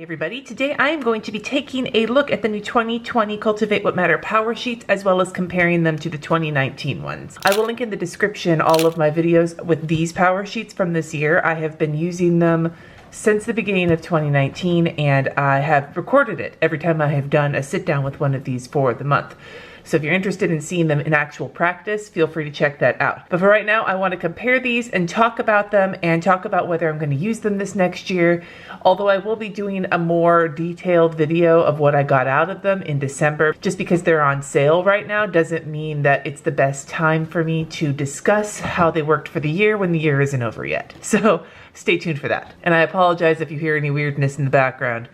Hey everybody, today I am going to be taking a look at the new 2020 Cultivate What Matter Power Sheets as well as comparing them to the 2019 ones. I will link in the description all of my videos with these power sheets from this year. I have been using them since the beginning of 2019 and I have recorded it every time I have done a sit down with one of these for the month. So if you're interested in seeing them in actual practice, feel free to check that out. But for right now, I want to compare these and talk about them and talk about whether I'm going to use them this next year. Although I will be doing a more detailed video of what I got out of them in December. Just because they're on sale right now doesn't mean that it's the best time for me to discuss how they worked for the year when the year isn't over yet. So stay tuned for that. And I apologize if you hear any weirdness in the background.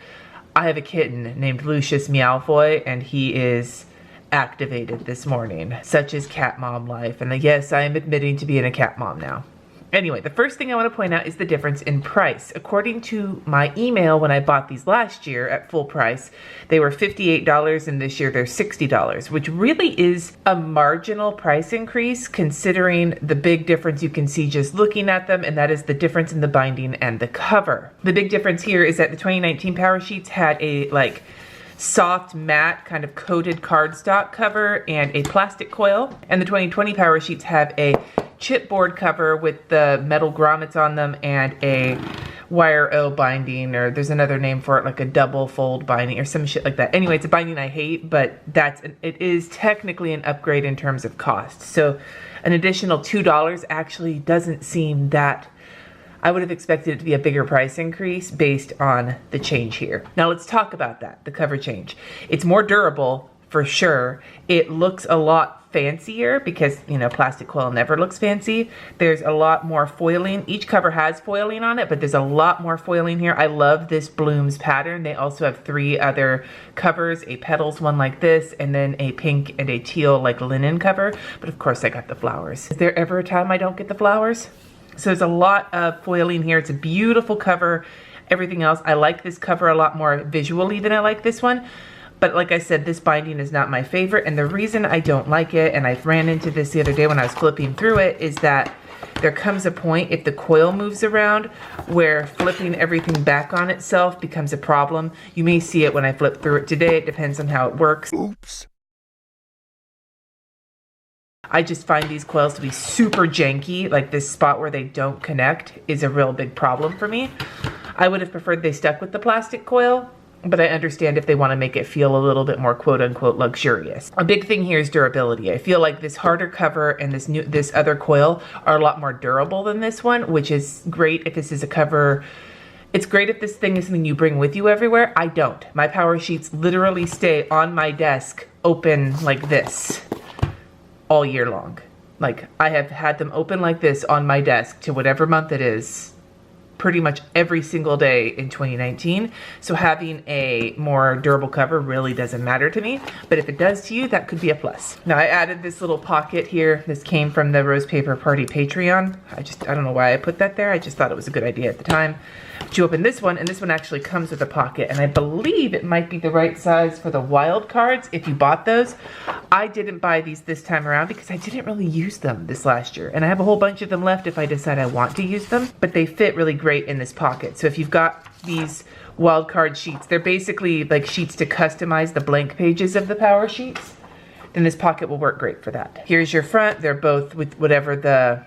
I have a kitten named Lucius Meowfoy and he is activated this morning. Such is cat mom life. And yes, I am admitting to being a cat mom now. Anyway, the first thing I want to point out is the difference in price. According to my email when I bought these last year at full price, they were $58 and this year they're $60, which really is a marginal price increase considering the big difference you can see just looking at them, and that is the difference in the binding and the cover. The big difference here is that the 2019 Power Sheets had a soft matte kind of coated cardstock cover and a plastic coil, and the 2020 Power Sheets have a chipboard cover with the metal grommets on them and a wire O binding, or there's another name for it, like a double fold binding or some shit like that. Anyway, it's a binding I hate, but it is technically an upgrade in terms of cost. So an additional $2 actually doesn't seem that. I would have expected it to be a bigger price increase based on the change here. Now let's talk about that, the cover change. It's more durable for sure. It looks a lot fancier because, you know, plastic coil never looks fancy. There's a lot more foiling. Each cover has foiling on it, but there's a lot more foiling here. I love this blooms pattern. They also have 3 other covers, a petals one like this, and then a pink and a teal like linen cover. But of course I got the flowers. Is there ever a time I don't get the flowers? So there's a lot of foiling here. It's a beautiful cover. Everything else, I like this cover a lot more visually than I like this one. But like I said, this binding is not my favorite. And the reason I don't like it, and I ran into this the other day when I was flipping through it, is that there comes a point if the coil moves around where flipping everything back on itself becomes a problem. You may see it when I flip through it today. It depends on how it works. Oops. I just find these coils to be super janky. Like this spot where they don't connect is a real big problem for me. I would have preferred they stuck with the plastic coil, but I understand if they want to make it feel a little bit more quote unquote luxurious. A big thing here is durability. I feel like this harder cover and this other coil are a lot more durable than this one, which is great if this is a cover. It's great if this thing is something you bring with you everywhere. I don't. My Power Sheets literally stay on my desk open like this all year long. Like I have had them open like this on my desk to whatever month it is pretty much every single day in 2019. So having a more durable cover really doesn't matter to me, but if it does to you, that could be a plus. Now I added this little pocket here. This came from the Rose Paper Party Patreon. I don't know why I put that there. I just thought it was a good idea at the time. But you open this one, and this one actually comes with a pocket, and I believe it might be the right size for the wild cards if you bought those. I didn't buy these this time around because I didn't really use them this last year, and I have a whole bunch of them left if I decide I want to use them, but they fit really great in this pocket. So if you've got these wild card sheets, they're basically like sheets to customize the blank pages of the Power Sheets, then this pocket will work great for that. Here's your front. They're both with whatever the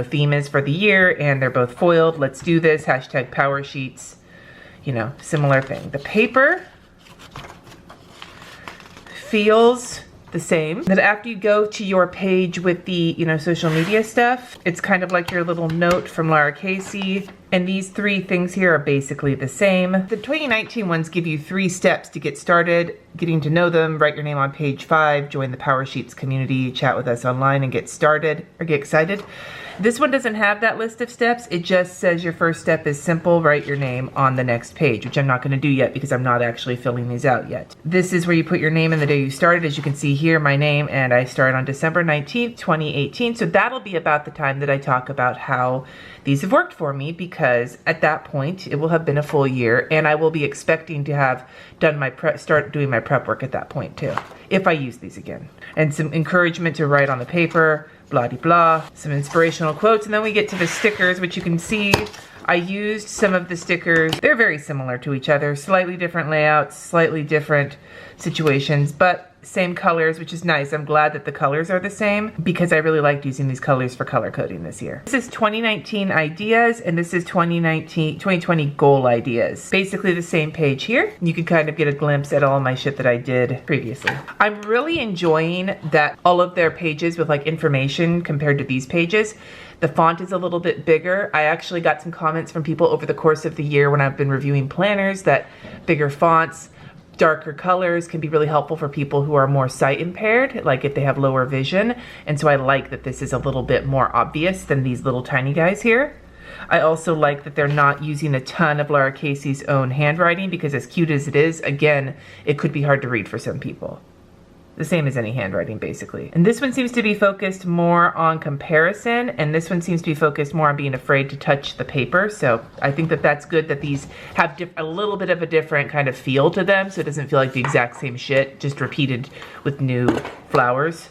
theme is for the year, and they're both foiled. Let's do this, hashtag Power Sheets, similar thing. The paper feels the same. Then after you go to your page with the, social media stuff, it's kind of like your little note from Lara Casey. And these 3 things here are basically the same. The 2019 ones give you 3 steps to get started, getting to know them, write your name on page 5, join the Power Sheets community, chat with us online, and get started or get excited. This one doesn't have that list of steps. It just says your first step is simple, write your name on the next page, which I'm not gonna do yet because I'm not actually filling these out yet. This is where you put your name and the day you started. As you can see here, my name, and I started on December 19th, 2018. So that'll be about the time that I talk about how these have worked for me, because at that point, it will have been a full year, and I will be expecting to have done start doing my prep work at that point too, if I use these again. And some encouragement to write on the paper, blah de blah, some inspirational quotes, and then we get to the stickers, which you can see I used some of the stickers. They're very similar to each other, slightly different layouts, slightly different situations, but same colors, which is nice. I'm glad that the colors are the same because I really liked using these colors for color coding this year. This is 2019 ideas and this is 2020 goal ideas. Basically the same page here. You can kind of get a glimpse at all my shit that I did previously. I'm really enjoying that all of their pages with like information compared to these pages. The font is a little bit bigger. I actually got some comments from people over the course of the year when I've been reviewing planners that bigger fonts, darker colors can be really helpful for people who are more sight impaired, like if they have lower vision. And so I like that this is a little bit more obvious than these little tiny guys here. I also like that they're not using a ton of Lara Casey's own handwriting because as cute as it is, again, it could be hard to read for some people. The same as any handwriting, basically. And this one seems to be focused more on comparison, and this one seems to be focused more on being afraid to touch the paper. So I think that that's good that these have a little bit of a different kind of feel to them, so it doesn't feel like the exact same shit, just repeated with new flowers.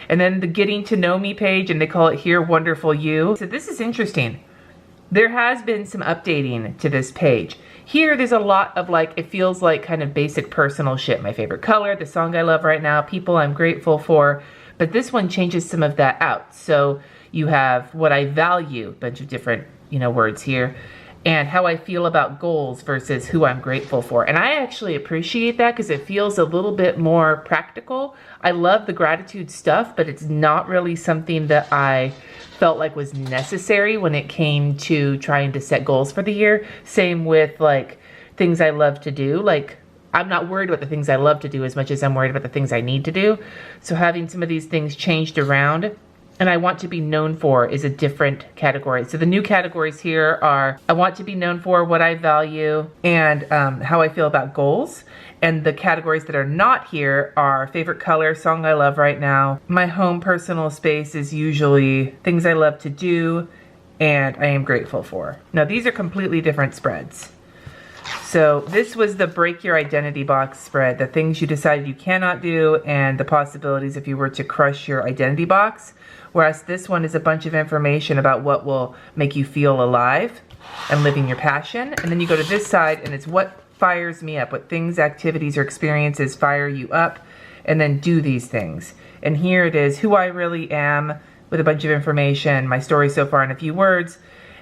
And then the getting to know me page, and they call it here, Wonderful You. So this is interesting. There has been some updating to this page. Here, there's a lot of like, it feels like kind of basic personal shit. My favorite color, the song I love right now, people I'm grateful for. But this one changes some of that out. So you have what I value, a bunch of different, words here, and how I feel about goals versus who I'm grateful for. And I actually appreciate that because it feels a little bit more practical. I love the gratitude stuff, but it's not really something that I felt like was necessary when it came to trying to set goals for the year. Same with like things I love to do. Like I'm not worried about the things I love to do as much as I'm worried about the things I need to do. So having some of these things changed around and I want to be known for is a different category. So the new categories here are I want to be known for, what I value, and how I feel about goals. And the categories that are not here are favorite color, song I love right now. My home personal space is usually things I love to do and I am grateful for. Now these are completely different spreads. So this was the break your identity box spread, the things you decided you cannot do and the possibilities if you were to crush your identity box. Whereas this one is a bunch of information about what will make you feel alive and living your passion. And then you go to this side and it's what fires me up, what things, activities, or experiences fire you up, and then do these things. And here it is, who I really am, with a bunch of information, my story so far in a few words,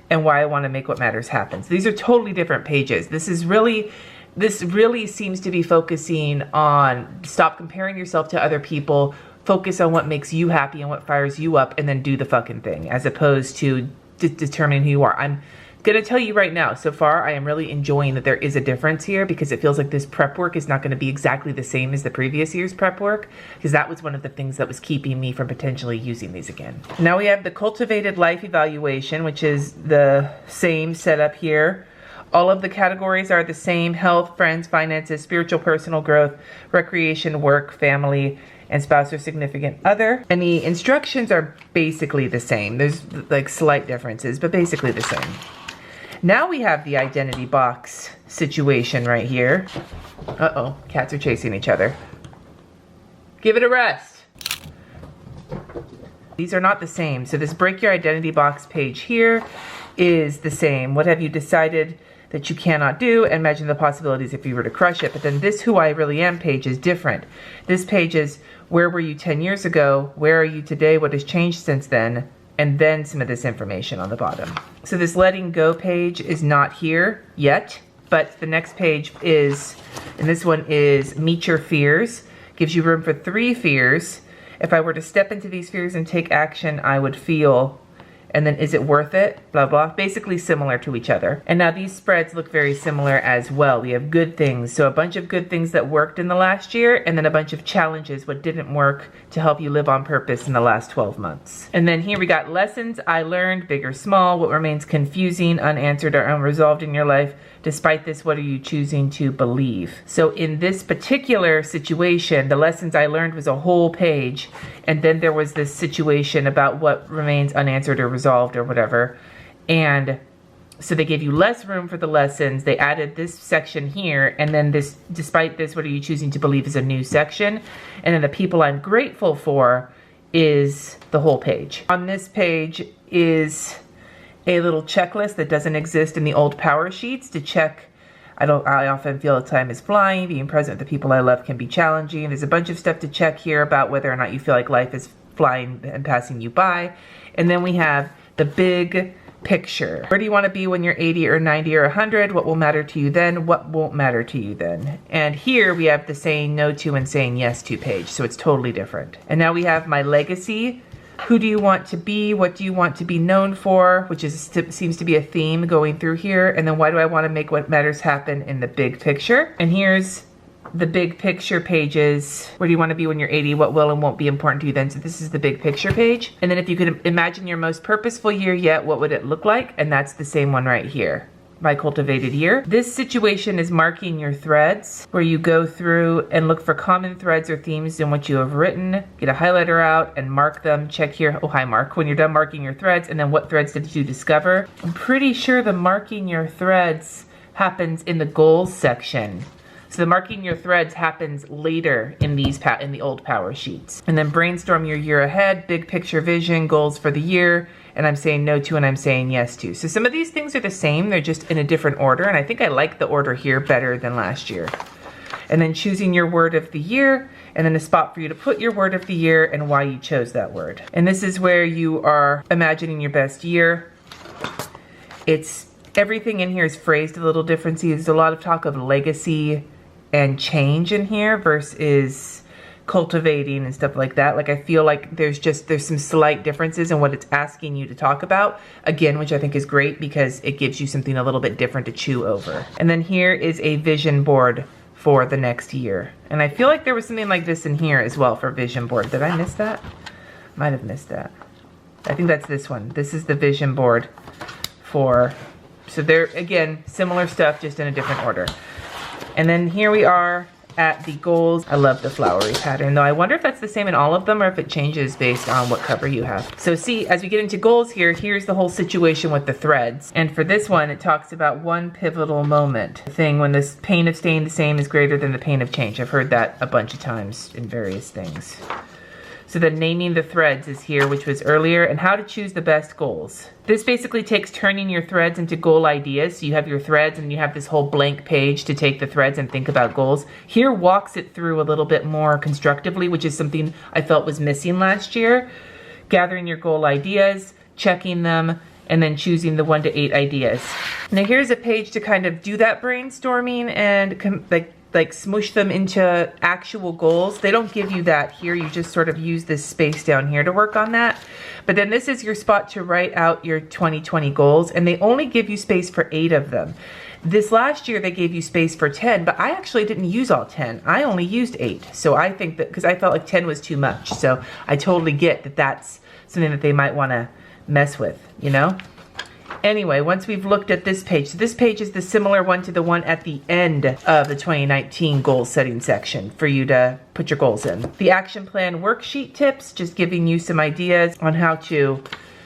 and why I want to make what matters happen. So these are totally different pages. This really seems to be focusing on stop comparing yourself to other people, focus on what makes you happy and what fires you up, and then do the fucking thing, as opposed to determining who you are. I'm gonna tell you right now, so far I am really enjoying that there is a difference here because it feels like this prep work is not gonna be exactly the same as the previous year's prep work, because that was one of the things that was keeping me from potentially using these again. Now we have the cultivated life evaluation, which is the same setup here. All of the categories are the same: health, friends, finances, spiritual, personal growth, recreation, work, family, and spouse or significant other. And the instructions are basically the same. There's like slight differences, but basically the same. Now we have the identity box situation right here. Uh-oh, cats are chasing each other. Give it a rest. These are not the same. So this break your identity box page here is the same. What have you decided that you cannot do, and imagine the possibilities if you were to crush it. But then this who I really am page is different. This page is where were you 10 years ago? Where are you today? What has changed since then? And then some of this information on the bottom. So this letting go page is not here yet, but the next page is, and this one is meet your fears. Gives you room for 3 fears. If I were to step into these fears and take action, I would feel, and then is it worth it? Blah, blah. Basically similar to each other. And now these spreads look very similar as well. We have good things. So a bunch of good things that worked in the last year, and then a bunch of challenges, what didn't work to help you live on purpose in the last 12 months. And then here we got lessons I learned, big or small, what remains confusing, unanswered, or unresolved in your life. Despite this, what are you choosing to believe? So in this particular situation, the lessons I learned was a whole page, and then there was this situation about what remains unanswered or resolved or whatever. And so they gave you less room for the lessons. They added this section here, and then this, despite this, what are you choosing to believe, is a new section. And then the people I'm grateful for is the whole page. On this page is a little checklist that doesn't exist in the old power sheets to check. I often feel time is flying. Being present with the people I love can be challenging. There's a bunch of stuff to check here about whether or not you feel like life is flying and passing you by. And then we have the big picture. Where do you want to be when you're 80 or 90 or 100? What will matter to you then? What won't matter to you then? And here we have the saying no to and saying yes to page. So it's totally different. And now we have my legacy. Who do you want to be? What do you want to be known for? Which seems to be a theme going through here. And then why do I want to make what matters happen in the big picture? And here's the big picture pages. Where do you want to be when you're 80? What will and won't be important to you then? So this is the big picture page. And then if you could imagine your most purposeful year yet, what would it look like? And that's the same one right here. My cultivated year. This situation is marking your threads, where you go through and look for common threads or themes in what you have written, get a highlighter out and mark them. Check here, oh hi Mark, when you're done marking your threads, and then what threads did you discover? I'm pretty sure the marking your threads happens in the goals section. So the marking your threads happens later in the old power sheets. And then brainstorm your year ahead, big picture vision, goals for the year, and I'm saying no to and I'm saying yes to. So some of these things are the same, they're just in a different order, and I think I like the order here better than last year. And then choosing your word of the year, and then a spot for you to put your word of the year and why you chose that word. And this is where you are imagining your best year. Everything in here is phrased a little different. See, there's a lot of talk of legacy and change in here versus cultivating and stuff like that. Like I feel like there's some slight differences in what it's asking you to talk about, again, which I think is great because it gives you something a little bit different to chew over. And then here is a vision board for the next year. And I feel like there was something like this in here as well for vision board. Did I miss that? Might have missed that. I think that's this one. This is the vision board for, so there again, similar stuff, just in a different order. And then here we are at the goals. I love the flowery pattern, though I wonder if that's the same in all of them or if it changes based on what cover you have. So see, as we get into goals here, here's the whole situation with the threads. And for this one, it talks about one pivotal moment. The thing when this pain of staying the same is greater than the pain of change. I've heard that a bunch of times in various things. So then naming the threads is here, which was earlier, and how to choose the best goals. This basically takes turning your threads into goal ideas. So you have your threads and you have this whole blank page to take the threads and think about goals. Here walks it through a little bit more constructively, which is something I felt was missing last year. Gathering your goal ideas, checking them, and then choosing the 1 to 8 ideas. Now here's a page to kind of do that brainstorming and like smush them into actual goals. They don't give you that here. You just sort of use this space down here to work on that. But then this is your spot to write out your 2020 goals, and they only give you space for 8 of them. This last year they gave you space for 10, but I actually didn't use all 10. I only used 8. So I think that, because I felt like 10 was too much. So I totally get that that's something that they might want to mess with, you know? Anyway, once we've looked at this page, so this page is the similar one to the one at the end of the 2019 goal setting section for you to put your goals in. The action plan worksheet tips, just giving you some ideas on how to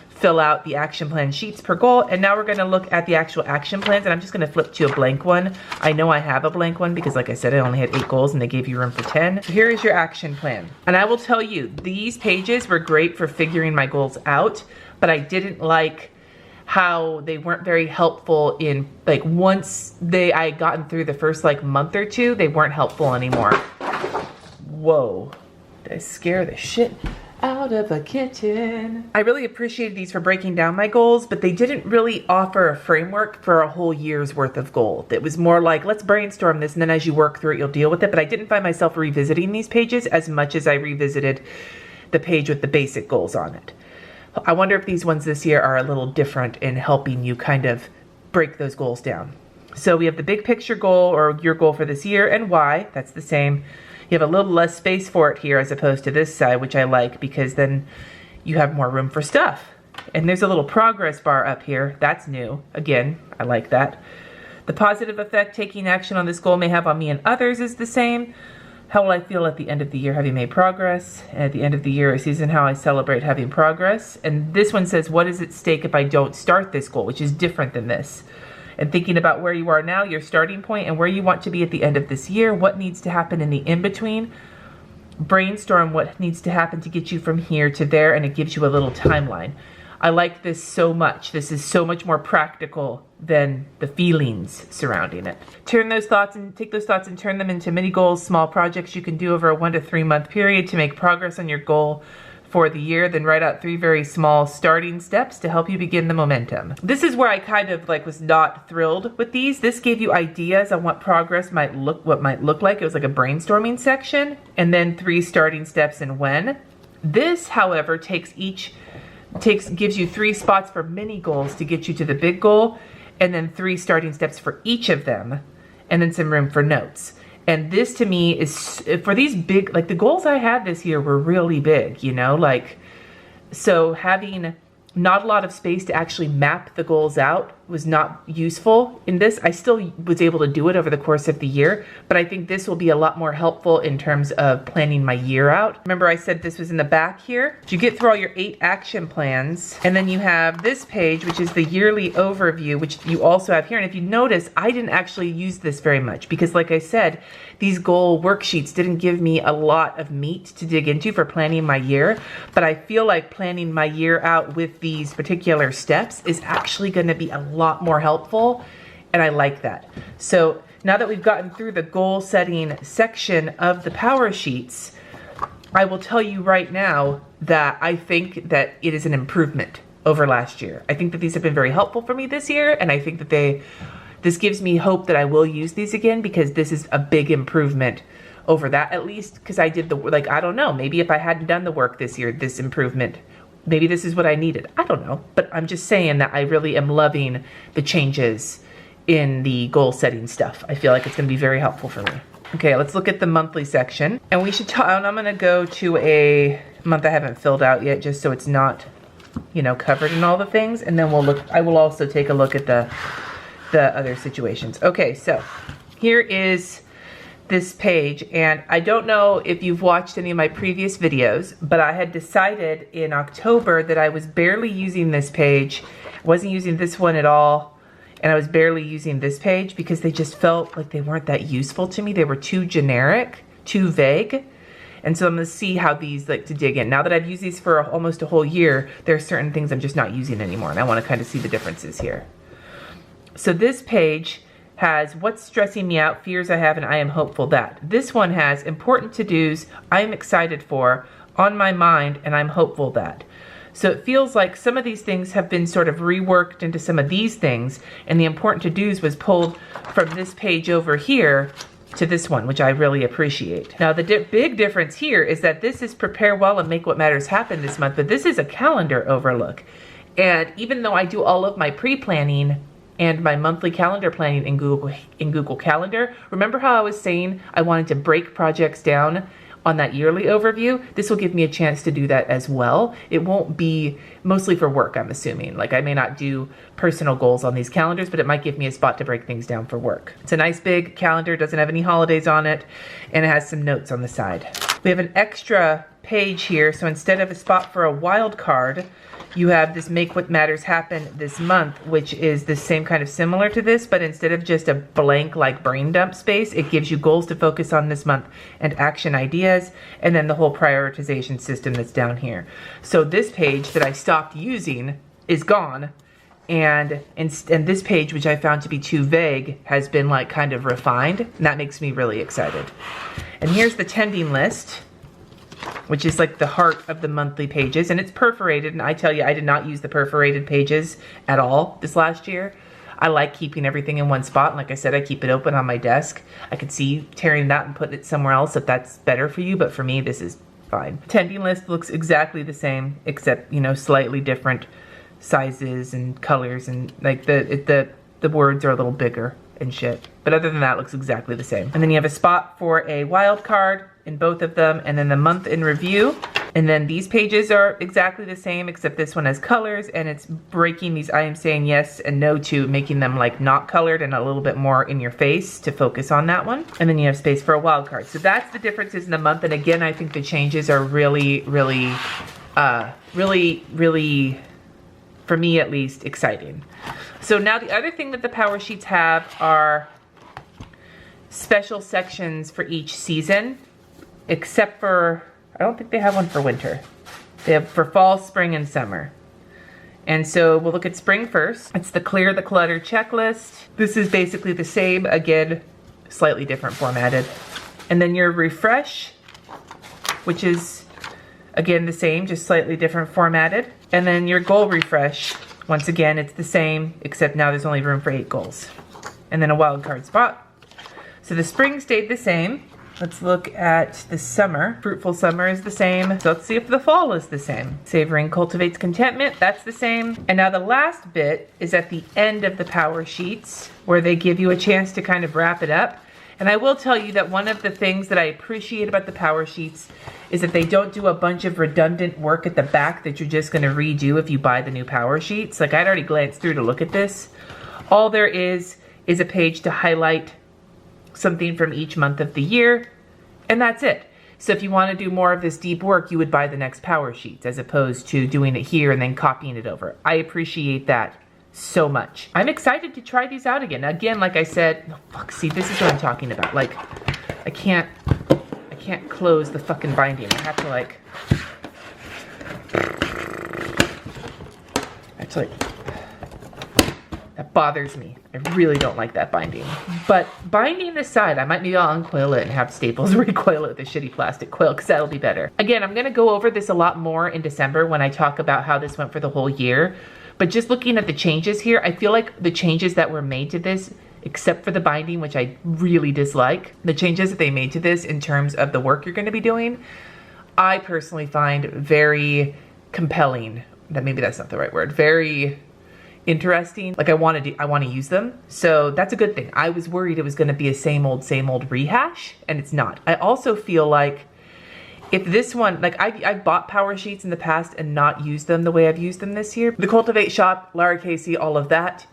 fill out the action plan sheets per goal. And now we're going to look at the actual action plans, and I'm just going to flip to a blank one. I know I have a blank one because, like I said, I only had 8 goals and they gave you room for 10. So here is your action plan. And I will tell you, these pages were great for figuring my goals out, but I didn't like how they weren't very helpful in, like, once I had gotten through the first like month or two, they weren't helpful anymore. Whoa, did I scare the shit out of a kitten? I really appreciated these for breaking down my goals, but they didn't really offer a framework for a whole year's worth of goal. It was more like, let's brainstorm this, and then as you work through it, you'll deal with it. But I didn't find myself revisiting these pages as much as I revisited the page with the basic goals on it. I wonder if these ones this year are a little different in helping you kind of break those goals down. So we have the big picture goal, or your goal for this year, and why. That's the same. You have a little less space for it here as opposed to this side, which I like because then you have more room for stuff. And there's a little progress bar up here. That's new. Again, I like that. The positive effect taking action on this goal may have on me and others is the same. How will I feel at the end of the year having made progress? And at the end of the year, a season, how I celebrate having progress. And this one says, what is at stake if I don't start this goal, which is different than this. And thinking about where you are now, your starting point, and where you want to be at the end of this year, what needs to happen in the in-between. Brainstorm what needs to happen to get you from here to there, and it gives you a little timeline. I like this so much. This is so much more practical than the feelings surrounding it. Take those thoughts and turn them into mini goals, small projects you can do over a 1 to 3 month period to make progress on your goal for the year. Then write out 3 very small starting steps to help you begin the momentum. This is where I kind of like was not thrilled with these. This gave you ideas on what progress might look like. It was like a brainstorming section, and then 3 starting steps and when. This, however, gives you 3 spots for mini goals to get you to the big goal, and then 3 starting steps for each of them, and then some room for notes. And this to me is, for these big, like the goals I had this year were really big, you know, like, so having not a lot of space to actually map the goals out was not useful in this. I still was able to do it over the course of the year, but I think this will be a lot more helpful in terms of planning my year out. Remember I said this was in the back here? You get through all your 8 action plans, and then you have this page, which is the yearly overview, which you also have here. And if you notice, I didn't actually use this very much because, like I said, these goal worksheets didn't give me a lot of meat to dig into for planning my year, but I feel like planning my year out with these particular steps is actually going to be a lot more helpful, and I like that. So now that we've gotten through the goal setting section of the power sheets, I will tell you right now that I think that it is an improvement over last year. I think that these have been very helpful for me this year, and I think that this gives me hope that I will use these again, because this is a big improvement over that, at least because I did the, like, I don't know, maybe if I hadn't done the work this year, this improvement, maybe this is what I needed. I don't know, but I'm just saying that I really am loving the changes in the goal setting stuff. I feel like it's gonna be very helpful for me. Okay, let's look at the monthly section. And we should talk, and I'm gonna go to a month I haven't filled out yet, just so it's not, you know, covered in all the things. And then we'll look, I will also take a look at the other situations. Okay, so here is this page, and I don't know if you've watched any of my previous videos, but I had decided in October that I was barely using this page, wasn't using this one at all, and I was barely using this page because they just felt like they weren't that useful to me. They were too generic, too vague. And so I'm gonna see how these, like, to dig in. Now that I've used these for almost a whole year, there are certain things I'm just not using anymore, and I wanna kind of see the differences here. So this page has what's stressing me out, fears I have, and I am hopeful that. This one has important to-dos I am excited for, on my mind, and I'm hopeful that. So it feels like some of these things have been sort of reworked into some of these things, and the important to-dos was pulled from this page over here to this one, which I really appreciate. Now the big difference here is that this is prepare well and make what matters happen this month, but this is a calendar overlook. And even though I do all of my pre-planning and my monthly calendar planning in Google Calendar, remember how I was saying I wanted to break projects down on that yearly overview? This will give me a chance to do that as well. It won't be mostly for work, I'm assuming. Like, I may not do personal goals on these calendars, but it might give me a spot to break things down for work. It's a nice big calendar, doesn't have any holidays on it, and it has some notes on the side. We have an extra page here, so instead of a spot for a wild card, you have this make what matters happen this month, which is the same kind of similar to this, but instead of just a blank like brain dump space, it gives you goals to focus on this month and action ideas, and then the whole prioritization system that's down here. So this page that I stopped using is gone, and this page, which I found to be too vague, has been like kind of refined, and that makes me really excited. And here's the tending list, which is like the heart of the monthly pages, and it's perforated, and I tell you, I did not use the perforated pages at all this last year. I like keeping everything in one spot, and like I said, I keep it open on my desk. I could see tearing that and putting it somewhere else if that's better for you, but for me, this is fine. Tending list looks exactly the same, except, you know, slightly different sizes and colors, and like the words are a little bigger and shit. But other than that, it looks exactly the same. And then you have a spot for a wild card in both of them, and then the month in review. And then these pages are exactly the same, except this one has colors, and it's breaking these I am saying yes and no to, making them like not colored and a little bit more in your face to focus on that one. And then you have space for a wild card. So that's the differences in the month. And again, I think the changes are really, for me at least, exciting. So now the other thing that the Power Sheets have are special sections for each season, except for, I don't think they have one for winter. They have for fall, spring, and summer. And so we'll look at spring first. It's the Clear the Clutter checklist. This is basically the same, again, slightly different formatted. And then your refresh, which is again the same, just slightly different formatted. And then your goal refresh, once again, it's the same, except now there's only room for 8 goals. And then a wild card spot. So the spring stayed the same. Let's look at the summer. Fruitful summer is the same. So let's see if the fall is the same. Savoring cultivates contentment, that's the same. And now the last bit is at the end of the power sheets, where they give you a chance to kind of wrap it up. And I will tell you that one of the things that I appreciate about the power sheets is that they don't do a bunch of redundant work at the back that you're just gonna redo if you buy the new power sheets. Like, I'd already glanced through to look at this. All there is a page to highlight something from each month of the year, and that's it. So if you want to do more of this deep work, you would buy the next power sheets as opposed to doing it here and then copying it over. I appreciate that so much. I'm excited to try these out again. Again, like I said, oh, fuck, see, this is what I'm talking about. Like, I can't close the fucking binding. I have to like, that bothers me. I really don't like that binding. But binding aside, I might maybe I'll uncoil it and have Staples recoil it with a shitty plastic coil, because that'll be better. Again, I'm gonna go over this a lot more in December when I talk about how this went for the whole year. But just looking at the changes here, I feel like the changes that were made to this, except for the binding, which I really dislike, the changes that they made to this in terms of the work you're gonna be doing, I personally find very compelling. Maybe that's not the right word. Very interesting. Like, I want to use them. So that's a good thing. I was worried it was going to be a same old rehash, and it's not. I also feel like if this one, like I've bought power sheets in the past and not used them the way I've used them this year. The Cultivate shop, Lara Casey, all of that.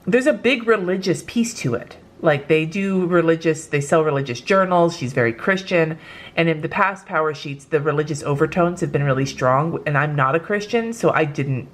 There's a big religious piece to it. Like, they sell religious journals. She's very Christian. And in the past power sheets, the religious overtones have been really strong, and I'm not a Christian, so I couldn't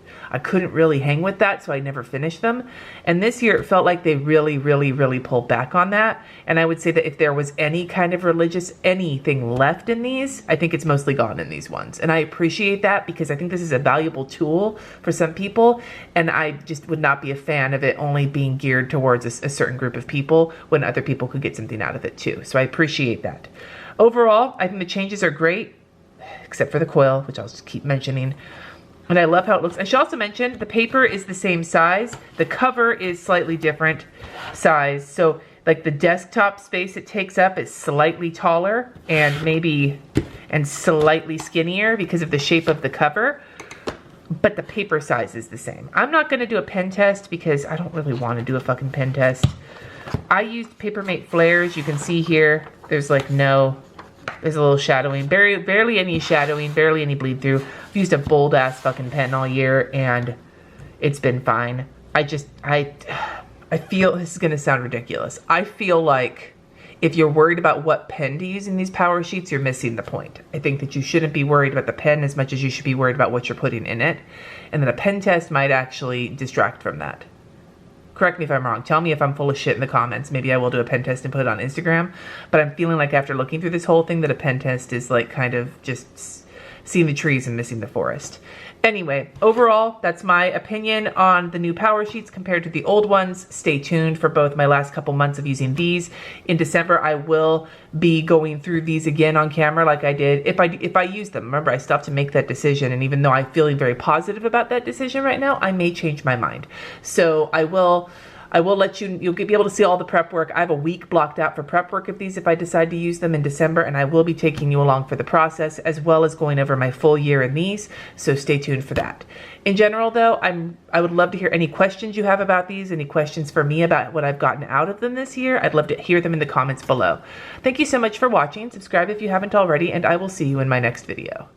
really hang with that, so I never finished them. And this year it felt like they really pulled back on that. And I would say that if there was any kind of religious anything left in these, I think it's mostly gone in these ones. And I appreciate that, because I think this is a valuable tool for some people, and I just would not be a fan of it only being geared towards a certain group of people when other people could get something out of it too. So I appreciate that. Overall, I think the changes are great, except for the coil, which I'll just keep mentioning. And I love how it looks. I should also mention the paper is the same size. The cover is slightly different size. So like the desktop space it takes up is slightly taller and slightly skinnier because of the shape of the cover. But the paper size is the same. I'm not going to do a pen test because I don't really want to do a fucking pen test. I used Papermate flares. You can see here, there's a little shadowing, barely any shadowing, barely any bleed through. I've used a bold ass fucking pen all year and it's been fine. I feel, this is gonna sound ridiculous. I feel like if you're worried about what pen to use in these power sheets, you're missing the point. I think that you shouldn't be worried about the pen as much as you should be worried about what you're putting in it. And then a pen test might actually distract from that. Correct me if I'm wrong. Tell me if I'm full of shit in the comments. Maybe I will do a pen test and put it on Instagram. But I'm feeling like after looking through this whole thing that a pen test is like kind of just seeing the trees and missing the forest. Anyway, overall, that's my opinion on the new power sheets compared to the old ones. Stay tuned for both my last couple months of using these. In December, I will be going through these again on camera like I did if I use them. Remember, I still have to make that decision, and even though I'm feeling very positive about that decision right now, I may change my mind. So I will let you'll be able to see all the prep work. I have a week blocked out for prep work of these if I decide to use them in December, and I will be taking you along for the process as well as going over my full year in these, so stay tuned for that. In general though, I would love to hear any questions you have about these, any questions for me about what I've gotten out of them this year. I'd love to hear them in the comments below. Thank you so much for watching. Subscribe if you haven't already, and I will see you in my next video.